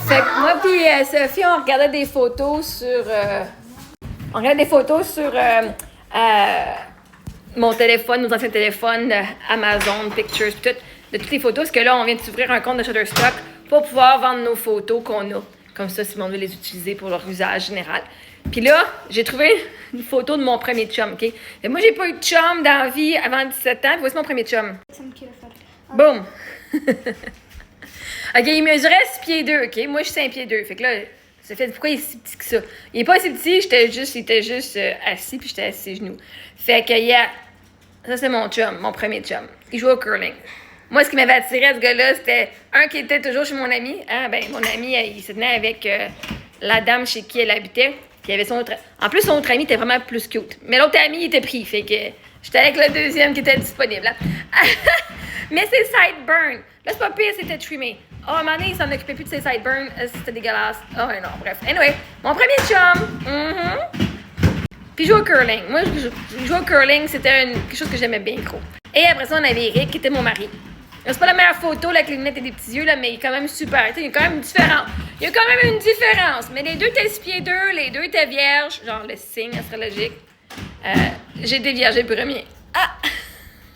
Fait que moi puis Sophie, on regardait des photos sur... on regardait des photos sur mon téléphone, nos anciens téléphones, Amazon, Pictures, tout, de toutes les photos. Parce que là, on vient de s'ouvrir un compte de Shutterstock pour pouvoir vendre nos photos qu'on a. Comme ça, si on veut les utiliser pour leur usage général. Puis là, j'ai trouvé une photo de mon premier chum, OK? Et moi, j'ai pas eu de chum dans la vie avant 17 ans. Puis voici mon premier chum. Boum! OK, il mesurait 6 pieds 2, OK? Moi, je suis 5 pieds 2. Fait que là, ça fait pourquoi il est si petit que ça? Il est pas si petit, il était juste assis, puis j'étais assis ses genoux. Fait que, ça, c'est mon chum, mon premier chum. Il jouait au curling. Moi, ce qui m'avait attiré à ce gars-là, c'était un qui était toujours chez mon ami. Hein? Ben, mon ami, il se tenait avec la dame chez qui elle habitait. Puis il y avait son autre... En plus, son autre ami était vraiment plus cute. Mais l'autre ami, il était pris. Fait que j'étais avec le deuxième qui était disponible. Hein? Mais ses sideburns. Là, c'est pas pire, c'était trimé. Oh, à un moment donné, il s'en occupait plus de ses sideburns. C'était dégueulasse. Oh, non, bref. Anyway, mon premier chum. Puis jouer au curling. Moi, jouer au curling, c'était quelque chose que j'aimais bien trop. Et après ça, on avait Eric, qui était mon mari. C'est pas la meilleure photo, la lunettes et des petits yeux, là, mais il est quand même super. Il y a quand même une différence. Il y a quand même une différence. Mais les deux étaient 6 pieds 2, les deux étaient vierges. Genre le signe astrologique. J'ai été vierge le premier. Ah!